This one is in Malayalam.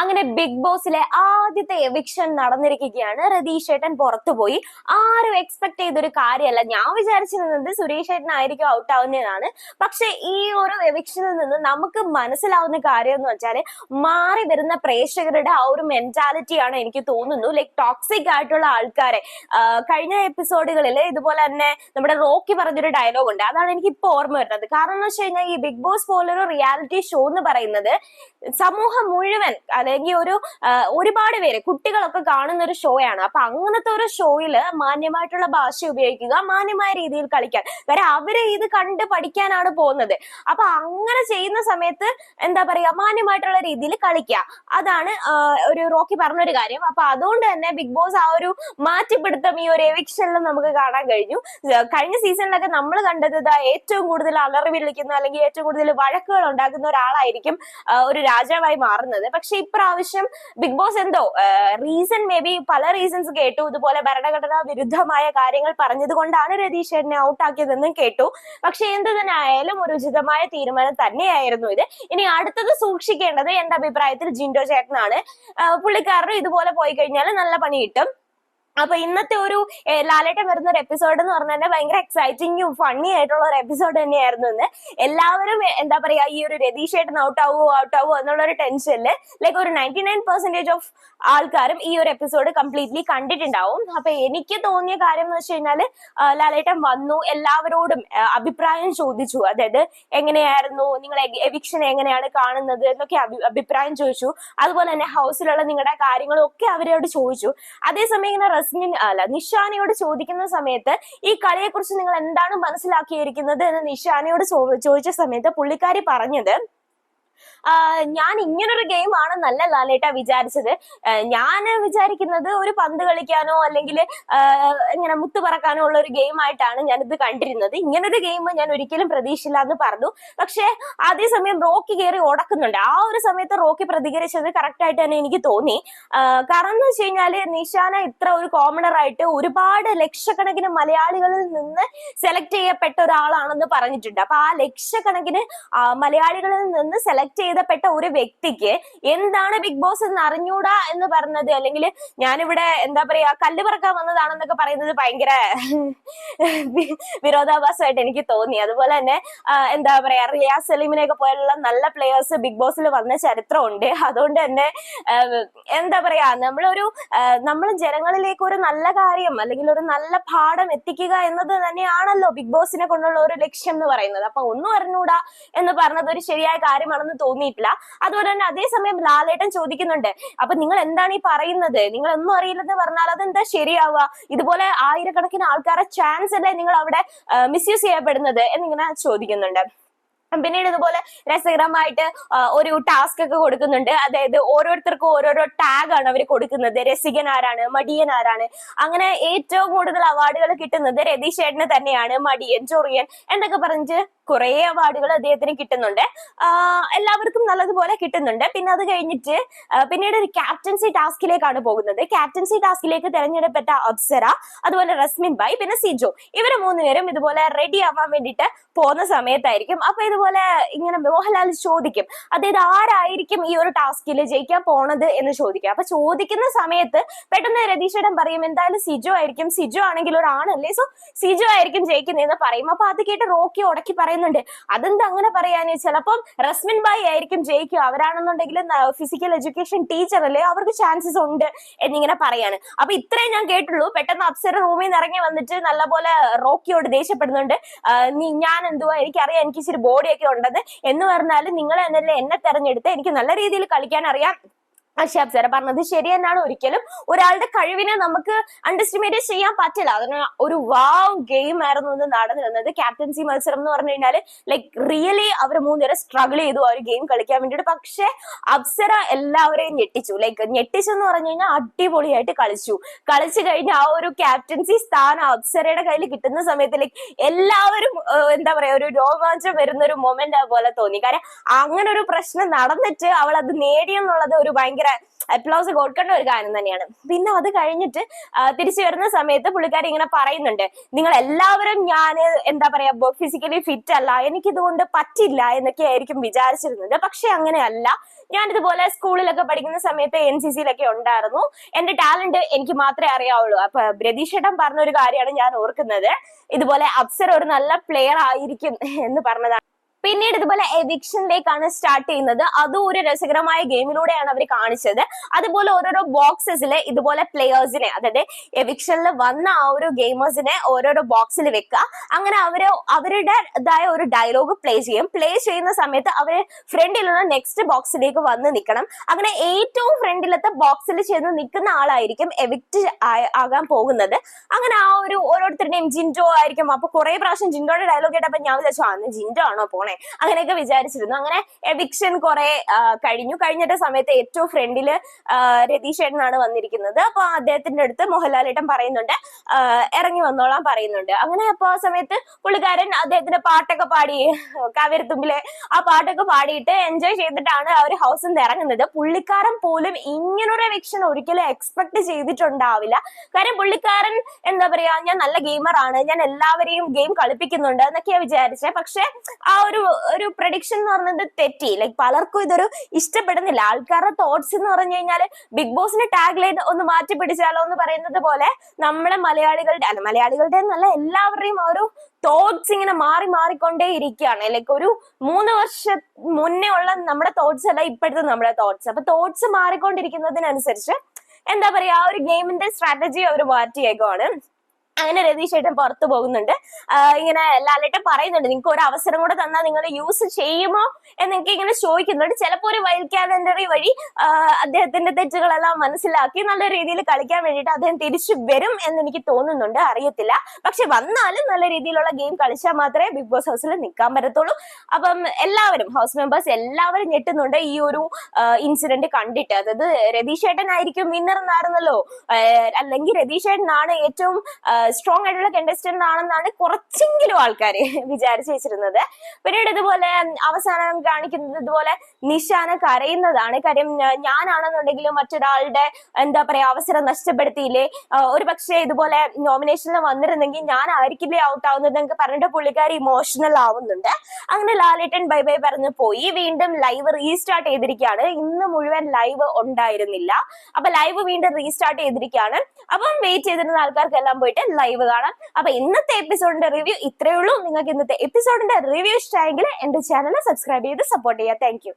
അങ്ങനെ ബിഗ് ബോസിലെ ആദ്യത്തെ എവിക്ഷൻ നടന്നിരിക്കുകയാണ്. രതീഷ് ഏട്ടൻ പുറത്തുപോയി. ആരും എക്സ്പെക്ട് ചെയ്തൊരു കാര്യമല്ല. ഞാൻ വിചാരിച്ചിരുന്നത് സുരേഷ് ഏട്ടനായിരിക്കും ഔട്ട് ആവുന്നതാണ്. പക്ഷെ ഈ ഒരു എവിക്ഷനിൽ നിന്ന് നമുക്ക് മനസ്സിലാവുന്ന കാര്യം എന്ന് വെച്ചാല് മാറി വരുന്ന പ്രേക്ഷകരുടെ ആ ഒരു മെന്റാലിറ്റിയാണ് എനിക്ക് തോന്നുന്നു. ലൈക് ടോക്സിക് ആയിട്ടുള്ള ആൾക്കാരെ കഴിഞ്ഞ എപ്പിസോഡുകളിൽ ഇതുപോലെ തന്നെ നമ്മുടെ റോക്കി പറഞ്ഞൊരു ഡയലോഗ് ഉണ്ട്. അതാണ് എനിക്ക് ഇപ്പൊ ഓർമ്മ വരുന്നത്. കാരണം എന്ന് വെച്ച് കഴിഞ്ഞാൽ ഈ ബിഗ് ബോസ് പോലൊരു റിയാലിറ്റി ഷോ എന്ന് പറയുന്നത് സമൂഹം മുഴുവൻ അല്ലെങ്കിൽ ഒരുപാട് പേര് കുട്ടികളൊക്കെ കാണുന്ന ഒരു ഷോയാണ്. അപ്പൊ അങ്ങനത്തെ ഒരു ഷോയില് മാന്യമായിട്ടുള്ള ഭാഷ ഉപയോഗിക്കുക, മാന്യമായ രീതിയിൽ കളിക്കാൻ. കാര്യം അവര് ഇത് കണ്ട് പഠിക്കാനാണ് പോകുന്നത്. അപ്പൊ അങ്ങനെ ചെയ്യുന്ന സമയത്ത് എന്താ പറയാ, മാന്യമായിട്ടുള്ള രീതിയിൽ കളിക്കുക. അതാണ് ഒരു റോക്കി പറഞ്ഞൊരു കാര്യം. അപ്പൊ അതുകൊണ്ട് തന്നെ ബിഗ് ബോസ് ആ ഒരു മാറ്റിപ്പിടുത്തം ഈ ഒരു എവിക്ഷനിൽ നമുക്ക് കാണാൻ കഴിഞ്ഞു. കഴിഞ്ഞ സീസണിലൊക്കെ നമ്മൾ കണ്ടത് ഏറ്റവും കൂടുതൽ അലറി വിളിക്കുന്ന അല്ലെങ്കിൽ ഏറ്റവും കൂടുതൽ വഴക്കുകൾ ഉണ്ടാക്കുന്ന ഒരാളായിരിക്കും ഒരു രാജാവായി മാറുന്നത്. പക്ഷെ ഇപ്രാവശ്യം ബിഗ് ബോസ് എന്തോ റീസൺ, മേ ബി പല റീസൺസ് കേട്ടു. ഇതുപോലെ ഭരണഘടനാ വിരുദ്ധമായ കാര്യങ്ങൾ പറഞ്ഞത് കൊണ്ടാണ് രതീഷ് ഏട്ടനെ ഔട്ട് ആക്കിയതെന്നും കേട്ടു. പക്ഷെ എന്ത് തന്നെ ആയാലും ഒരു ഉചിതമായ തീരുമാനം തന്നെയായിരുന്നു ഇത്. ഇനി അടുത്തത് സൂക്ഷിക്കേണ്ടത് എന്റെ അഭിപ്രായത്തിൽ ജിൻഡോ ചേട്ടനാണ്. പുള്ളിക്കാരനും ഇതുപോലെ പോയി കഴിഞ്ഞാൽ നല്ല പണി കിട്ടും. അപ്പൊ ഇന്നത്തെ ഒരു ലാലേട്ടൻ വരുന്ന ഒരു എപ്പിസോഡ് എന്ന് പറഞ്ഞാൽ ഭയങ്കര എക്സൈറ്റിംഗും ഫണ്ണി ആയിട്ടുള്ള ഒരു എപ്പിസോഡ് തന്നെയായിരുന്നു ഇന്ന്. എല്ലാവരും എന്താ പറയാ, ഈ ഒരു രതീഷ് ഏട്ടൻ ഔട്ട് ആവുമോ എന്നുള്ള ഒരു ടെൻഷനില് ലൈക്ക് ഒരു 99% ഓഫ് ആൾക്കാരും ഈ ഒരു എപ്പിസോഡ് കംപ്ലീറ്റ്ലി കണ്ടിട്ടുണ്ടാവും. അപ്പൊ എനിക്ക് തോന്നിയ കാര്യം എന്ന് വെച്ച് കഴിഞ്ഞാല് ലാലേട്ടൻ വന്നു, എല്ലാവരോടും അഭിപ്രായം ചോദിച്ചു. അതായത് എങ്ങനെയായിരുന്നു നിങ്ങൾ എവിക്ഷൻ എങ്ങനെയാണ് കാണുന്നത് എന്നൊക്കെ അഭിപ്രായം ചോദിച്ചു. അതുപോലെ തന്നെ ഹൗസിലുള്ള നിങ്ങളുടെ കാര്യങ്ങളും ഒക്കെ അവരോട് ചോദിച്ചു. അതേസമയം ഇങ്ങനെ നിഷാനയോട് ചോദിക്കുന്ന സമയത്ത് ഈ കളിയെ കുറിച്ച് നിങ്ങൾ എന്താണ് മനസ്സിലാക്കിയിരിക്കുന്നത് എന്ന് നിഷാനയോട് ചോദിച്ച സമയത്ത് പുള്ളിക്കാരി പറഞ്ഞത്, ഞാൻ ഇങ്ങനൊരു ഗെയിം ആണെന്നല്ല ലാലേട്ട വിചാരിച്ചത്. ഞാൻ വിചാരിക്കുന്നത് ഒരു പന്ത് കളിക്കാനോ അല്ലെങ്കിൽ ഇങ്ങനെ മുത്തു പറക്കാനോ ഉള്ള ഒരു ഗെയിം ആയിട്ടാണ് ഞാനിത് കണ്ടിരുന്നത്. ഇങ്ങനൊരു ഗെയിം ഞാൻ ഒരിക്കലും പ്രതീക്ഷിച്ചില്ല എന്ന് പറഞ്ഞു. പക്ഷെ അതേസമയം റോക്കി കയറി ഉടക്കുന്നുണ്ട്. ആ ഒരു സമയത്ത് റോക്കി പ്രതികരിച്ചത് കറക്റ്റ് ആയിട്ട് തന്നെ എനിക്ക് തോന്നി. കാരണം എന്ന് വെച്ച് കഴിഞ്ഞാല് നിഷാന ഇത്ര ഒരു കോമണർ ആയിട്ട് ഒരുപാട് ലക്ഷക്കണക്കിന് മലയാളികളിൽ നിന്ന് സെലക്ട് ചെയ്യപ്പെട്ട ഒരാളാണെന്ന് പറഞ്ഞിട്ടുണ്ട്. അപ്പൊ ആ ലക്ഷക്കണക്കിന് മലയാളികളിൽ നിന്ന് സെലക്ട് ചെയ്തപ്പെട്ട ഒരു വ്യക്തിക്ക് എന്താണ് ബിഗ് ബോസ് എന്ന് അറിഞ്ഞൂടാ എന്ന് പറഞ്ഞത്, അല്ലെങ്കിൽ ഞാനിവിടെ എന്താ പറയാ കല്ല് പറക്കാൻ വന്നതാണെന്നൊക്കെ പറയുന്നത് ഭയങ്കര വിരോധാഭാസമായിട്ട് എനിക്ക് തോന്നി. അതുപോലെ തന്നെ എന്താ പറയാ റിയാസ് സലീമിനെയൊക്കെ പോലുള്ള നല്ല പ്ലേയേഴ്സ് ബിഗ് ബോസിൽ വന്ന ചരിത്രമുണ്ട്. അതുകൊണ്ട് തന്നെ എന്താ പറയാ നമ്മൾ ജനങ്ങളിലേക്ക് ഒരു നല്ല കാര്യം അല്ലെങ്കിൽ ഒരു നല്ല പാഠം എത്തിക്കുക എന്നത് തന്നെയാണല്ലോ ബിഗ് ബോസിനെ കൊണ്ടുള്ള ഒരു ലക്ഷ്യം എന്ന് പറയുന്നത്. അപ്പൊ ഒന്നും അറിഞ്ഞൂടാ എന്ന് പറഞ്ഞത് ഒരു ശരിയായ കാര്യമാണെന്ന് തോന്നിയിട്ടില്ല. അതുപോലെ തന്നെ അതേസമയം ലാലേട്ടൻ ചോദിക്കുന്നുണ്ട്, അപ്പൊ നിങ്ങൾ എന്താണ് ഈ പറയുന്നത്, നിങ്ങൾ ഒന്നും അറിയില്ലെന്ന് പറഞ്ഞാൽ അതെന്താ ശരിയാവുക, ഇതുപോലെ ആയിരക്കണക്കിന് ആൾക്കാരെ ചാൻസ് അല്ലേ നിങ്ങൾ അവിടെ മിസ്യൂസ് ചെയ്യപ്പെടുന്നത് എന്നിങ്ങനെ ചോദിക്കുന്നുണ്ട്. പിന്നീട് ഇതുപോലെ രസകരമായിട്ട് ഒരു ടാസ്ക് ഒക്കെ കൊടുക്കുന്നുണ്ട്. അതായത് ഓരോരുത്തർക്കും ഓരോരോ ടാഗ് ആണ് അവർ കൊടുക്കുന്നത്. രസികൻ ആരാണ്, മടിയൻ ആരാണ്. അങ്ങനെ ഏറ്റവും കൂടുതൽ അവാർഡുകൾ കിട്ടുന്നത് രതീഷ് ചേട്ടന് തന്നെയാണ്. മടിയൻ, ചൊറിയൻ എന്നൊക്കെ പറഞ്ഞിട്ട് കുറെ അവാർഡുകൾ അദ്ദേഹത്തിന് കിട്ടുന്നുണ്ട്. എല്ലാവർക്കും നല്ലതുപോലെ കിട്ടുന്നുണ്ട്. പിന്നെ അത് കഴിഞ്ഞിട്ട് പിന്നീട് ഒരു ക്യാപ്റ്റൻസി ടാസ്കിലേക്കാണ് പോകുന്നത്. ക്യാപ്റ്റൻസി ടാസ്കിലേക്ക് തെരഞ്ഞെടുപ്പെട്ട അപ്സര, അതുപോലെ റസ്മിൻ ബായ്, പിന്നെ സിജോ, ഇവര് മൂന്നുപേരും ഇതുപോലെ റെഡി ആവാൻ വേണ്ടിയിട്ട് പോകുന്ന സമയത്തായിരിക്കും. അപ്പൊ ഇതുപോലെ ഇങ്ങനെ മോഹൻലാൽ ചോദിക്കും, അതായത് ആരായിരിക്കും ഈ ഒരു ടാസ്കിൽ ജയിക്കാൻ പോണത് എന്ന് ചോദിക്കും. അപ്പൊ ചോദിക്കുന്ന സമയത്ത് പെട്ടെന്ന് രതീഷേട്ടൻ പറയും, എന്തായാലും സിജോ ആയിരിക്കും, സിജോ ആണെങ്കിൽ ഒരു ആണല്ലേ, സോ സിജോ ആയിരിക്കും ജയിക്കുന്നതെന്ന് പറയും. അപ്പൊ അത് കേട്ട് റോക്കി ഉടക്കി പറയുന്നുണ്ട്, അതെന്താ അങ്ങനെ പറയാന്, ചിലപ്പം റസ്മിൻ ബായ് ആയിരിക്കും ജയിക്കുക, അവരാണെന്നുണ്ടെങ്കിൽ ഫിസിക്കൽ എഡ്യൂക്കേഷൻ ടീച്ചർ അല്ലേ, അവർക്ക് ചാൻസസ് ഉണ്ട് എന്നിങ്ങനെ പറയാണ്. അപ്പൊ ഇത്രയും ഞാൻ കേട്ടുള്ളൂ. പെട്ടെന്ന് അപ്സര റൂമിൽ നിന്ന് ഇറങ്ങി വന്നിട്ട് നല്ലപോലെ റോക്കിയോട് ദേഷ്യപ്പെടുന്നുണ്ട്. ഞാൻ എന്തുവാ, എനിക്കറിയാം എനിക്ക് ഇച്ചിരി ബോഡിയൊക്കെ ഉണ്ടത് എന്ന് പറഞ്ഞാൽ നിങ്ങൾ എന്നല്ലേ എന്നെ തെരഞ്ഞെടുത്ത്, എനിക്ക് നല്ല രീതിയിൽ കളിക്കാൻ അറിയാം. പക്ഷെ അപ്സര പറഞ്ഞത് ശരി തന്നെയാണ്. ഒരിക്കലും ഒരാളുടെ കഴിവിനെ നമുക്ക് അണ്ടർസ്റ്റിമേറ്റ് ചെയ്യാൻ പറ്റില്ല. അതിന് ഒരു വാവ് ഗെയിം ആയിരുന്നു ഇന്ന് നടന്നിരുന്നത്. ക്യാപ്റ്റൻസി മത്സരം എന്ന് പറഞ്ഞു കഴിഞ്ഞാല് ലൈക്ക് റിയലി അവർ മൂന്നുപേരെ സ്ട്രഗിൾ ചെയ്തു ആ ഒരു ഗെയിം കളിക്കാൻ വേണ്ടിയിട്ട്. പക്ഷെ അപ്സര എല്ലാവരെയും ഞെട്ടിച്ചു. ലൈക്ക് ഞെട്ടിച്ചെന്ന് പറഞ്ഞു കഴിഞ്ഞാൽ അടിപൊളിയായിട്ട് കളിച്ചു കഴിഞ്ഞ ആ ഒരു ക്യാപ്റ്റൻസി സ്ഥാനം അപ്സരയുടെ കയ്യിൽ കിട്ടുന്ന സമയത്ത് ലൈക്ക് എല്ലാവരും എന്താ പറയാ ഒരു രോമാഞ്ചം വരുന്ന ഒരു മൊമെന്റ് പോലെ തോന്നി. കാര്യം അങ്ങനെ ഒരു പ്രശ്നം നടന്നിട്ട് അവൾ അത് നേടിയെന്നുള്ളത് ഒരു ഭയങ്കര ഭയങ്കര അപ്ലോസ് കൊടുക്കേണ്ട ഒരു കാര്യം തന്നെയാണ്. പിന്നെ അത് കഴിഞ്ഞിട്ട് തിരിച്ചു വരുന്ന സമയത്ത് പുള്ളിക്കാരി ഇങ്ങനെ പറയുന്നുണ്ട്, നിങ്ങൾ എല്ലാവരും ഞാൻ എന്താ പറയാ ഫിസിക്കലി ഫിറ്റ് അല്ല, എനിക്കിതുകൊണ്ട് പറ്റില്ല എന്നൊക്കെ ആയിരിക്കും വിചാരിച്ചിരുന്നത്. പക്ഷെ അങ്ങനെയല്ല. ഞാൻ ഇതുപോലെ സ്കൂളിലൊക്കെ പഠിക്കുന്ന സമയത്ത് NCC-ലൊക്കെ ഉണ്ടായിരുന്നു. എന്റെ ടാലന്റ് എനിക്ക് മാത്രമേ അറിയാവുള്ളൂ. അപ്പൊ രതീഷേട്ടൻ പറഞ്ഞ ഒരു കാര്യമാണ് ഞാൻ ഓർക്കുന്നത്. ഇതുപോലെ അപ്സര ഒരു നല്ല പ്ലെയർ ആയിരിക്കും എന്ന് പറഞ്ഞതാണ്. പിന്നീട് ഇതുപോലെ എവിക്ഷനിലേക്കാണ് സ്റ്റാർട്ട് ചെയ്യുന്നത്. അതും ഒരു രസകരമായ ഗെയിമിലൂടെയാണ് അവർ കാണിച്ചത്. അതുപോലെ ഓരോരോ ബോക്സസിൽ ഇതുപോലെ പ്ലെയേഴ്സിനെ, അതായത് എവിക്ഷനിൽ വന്ന ആ ഒരു ഗെയിമേഴ്സിനെ ഓരോരോ ബോക്സിൽ വെക്കുക. അങ്ങനെ അവരുടേതായ ഒരു ഡയലോഗ് പ്ലേ ചെയ്യും. പ്ലേ ചെയ്യുന്ന സമയത്ത് അവര് ഫ്രണ്ടിലുള്ള നെക്സ്റ്റ് ബോക്സിലേക്ക് വന്ന് നിൽക്കണം. അങ്ങനെ ഏറ്റവും ഫ്രണ്ടിലത്തെ ബോക്സിൽ ചെന്ന് നിൽക്കുന്ന ആളായിരിക്കും എവിക്റ്റ് ആകാൻ പോകുന്നത്. അങ്ങനെ ആ ഒരു ഓരോരുത്തരുടെയും ജിൻഡോ ആയിരിക്കും. അപ്പൊ കുറെ പ്രാവശ്യം ജിൻഡോയുടെ ഡയലോഗ് കേട്ടപ്പോ ഞാൻ വിചാരിച്ചു അന്ന് ജിൻഡോ ആണോ പോണേ, അങ്ങനെയൊക്കെ വിചാരിച്ചിരുന്നു. അങ്ങനെ എവിക്ഷൻ കുറെ കഴിഞ്ഞിട്ട് സമയത്ത് ഏറ്റവും ഫ്രണ്ടില് രതീഷേട്ടനാണ് വന്നിരിക്കുന്നത്. അപ്പൊ അദ്ദേഹത്തിന്റെ അടുത്ത് മോഹൻലാലേട്ടൻ പറയുന്നുണ്ട് ഇറങ്ങി വന്നോളാൻ പറയുന്നുണ്ട്. അങ്ങനെ അപ്പൊ ആ സമയത്ത് പുള്ളിക്കാരൻ അദ്ദേഹത്തിന്റെ പാട്ടൊക്കെ പാടി, കാവേരിത്തുമ്പിലെ ആ പാട്ടൊക്കെ പാടിയിട്ട് എൻജോയ് ചെയ്തിട്ടാണ് ആ ഒരു ഹൗസിൽ നിന്ന് ഇറങ്ങുന്നത്. പുള്ളിക്കാരൻ പോലും ഇങ്ങനൊരു എവിക്ഷൻ ഒരിക്കലും എക്സ്പെക്ട് ചെയ്തിട്ടുണ്ടാവില്ല. കാര്യം പുള്ളിക്കാരൻ എന്താ പറയാ, ഞാൻ നല്ല ഗെയിമർ ആണ്, ഞാൻ എല്ലാവരെയും ഗെയിം കളിപ്പിക്കുന്നുണ്ട് എന്നൊക്കെയാ വിചാരിച്ചേ. പക്ഷെ ആ ഒരു പ്രഡിക്ഷൻ എന്ന് പറയുന്നത് തെറ്റി. ലൈക് പലർക്കും ഇതൊരു ഇഷ്ടപ്പെടുന്നില്ല. ആൾക്കാരുടെ തോട്ട്സ് എന്ന് പറഞ്ഞു കഴിഞ്ഞാല് ബിഗ് ബോസിന്റെ ടാഗ് ലൈൻ ഒന്ന് മാറ്റി പിടിച്ചാലോ എന്ന് പറയുന്നത് പോലെ നമ്മളെ മലയാളികളുടെ എന്നല്ല എല്ലാവരുടെയും ആ ഒരു തോട്ട്സ് ഇങ്ങനെ മാറിക്കൊണ്ടേ ഇരിക്കുകയാണ്. ലൈക്ക് ഒരു 3 വർഷം മുന്നേ ഉള്ള നമ്മുടെ തോട്ട്സ് അല്ല ഇപ്പോഴത്തെ നമ്മുടെ തോട്ട്സ്. അപ്പൊ തോട്ട്സ് മാറിക്കൊണ്ടിരിക്കുന്നതിനനുസരിച്ച് എന്താ പറയാ, ആ ഒരു ഗെയിമിന്റെ സ്ട്രാറ്റജി അവർ മാറ്റിയേക്കുവാണ്. അങ്ങനെ രതീഷേട്ടൻ പുറത്തു പോകുന്നുണ്ട്. ഇങ്ങനെ ലാലേട്ടൻ പറയുന്നുണ്ട്, നിങ്ങൾക്ക് ഒരു അവസരം കൂടെ തന്നാൽ നിങ്ങൾ യൂസ് ചെയ്യുമോ എന്നൊക്കെ ഇങ്ങനെ ചോദിക്കുന്നുണ്ട്. ചിലപ്പോൾ ഒരു വൈൽഡ് കാലണ്ടറി വഴി അദ്ദേഹത്തിന്റെ തെറ്റുകളെല്ലാം മനസ്സിലാക്കി നല്ല രീതിയിൽ കളിക്കാൻ വേണ്ടിയിട്ട് അദ്ദേഹം തിരിച്ചു വരും എന്ന് എനിക്ക് തോന്നുന്നുണ്ട്. അറിയത്തില്ല. പക്ഷെ വന്നാലും നല്ല രീതിയിലുള്ള ഗെയിം കളിച്ചാൽ മാത്രമേ ബിഗ് ബോസ് ഹൗസിൽ നിൽക്കാൻ പറ്റത്തുള്ളൂ. അപ്പം എല്ലാവരും ഹൗസ് മെമ്പേഴ്സ് എല്ലാവരും ഞെട്ടുന്നുണ്ട് ഈ ഒരു ഇൻസിഡന്റ് കണ്ടിട്ട്. അതായത് രതീഷേട്ടനായിരിക്കും വിന്നർ എന്നായിരുന്നല്ലോ, അല്ലെങ്കിൽ രതീഷേട്ടനാണ് ഏറ്റവും സ്ട്രോങ് ആയിട്ടുള്ള കണ്ടസ്റ്റന്റ് ആണെന്നാണ് കുറച്ചെങ്കിലും ആൾക്കാര് വിചാരിച്ചു വെച്ചിരുന്നത്. പിന്നീട് ഇതുപോലെ അവസാനം കാണിക്കുന്നത് ഇതുപോലെ നിഷാന കരയുന്നതാണ്. കാര്യം ഞാനാണെന്നുണ്ടെങ്കിലും മറ്റൊരാളുടെ എന്താ പറയാ അവസരം നഷ്ടപ്പെടുത്തിയില്ലേ, ഒരു പക്ഷേ ഇതുപോലെ നോമിനേഷനിൽ വന്നിരുന്നെങ്കിൽ ഞാനായിരിക്കില്ലേ ഔട്ട് ആവുന്നത് എന്നൊക്കെ പറഞ്ഞിട്ട് പുള്ളിക്കാരി ഇമോഷണൽ ആവുന്നുണ്ട്. അങ്ങനെ ലാലേട്ടൻ ബൈ ബൈ പറഞ്ഞു പോയി. വീണ്ടും ലൈവ് റീസ്റ്റാർട്ട് ചെയ്തിരിക്കുകയാണ്. ഇന്ന് മുഴുവൻ ലൈവ് ഉണ്ടായിരുന്നില്ല. അപ്പൊ ലൈവ് വീണ്ടും റീസ്റ്റാർട്ട് ചെയ്തിരിക്കുകയാണ്. അപ്പം വെയിറ്റ് ചെയ്തിരുന്ന ആൾക്കാർക്കെല്ലാം പോയിട്ട് ലൈവ് കാണാം. അപ്പൊ ഇന്നത്തെ എപ്പിസോഡിന്റെ റിവ്യൂ ഇത്രയേ ഉള്ളൂ. നിങ്ങൾക്ക് ഇന്നത്തെ എപ്പിസോഡിന്റെ റിവ്യൂ ഇഷ്ടമായെങ്കിൽ എന്റെ ചാനൽ സബ്സ്ക്രൈബ് ചെയ്ത് സപ്പോർട്ട് ചെയ്യുക. Thank you.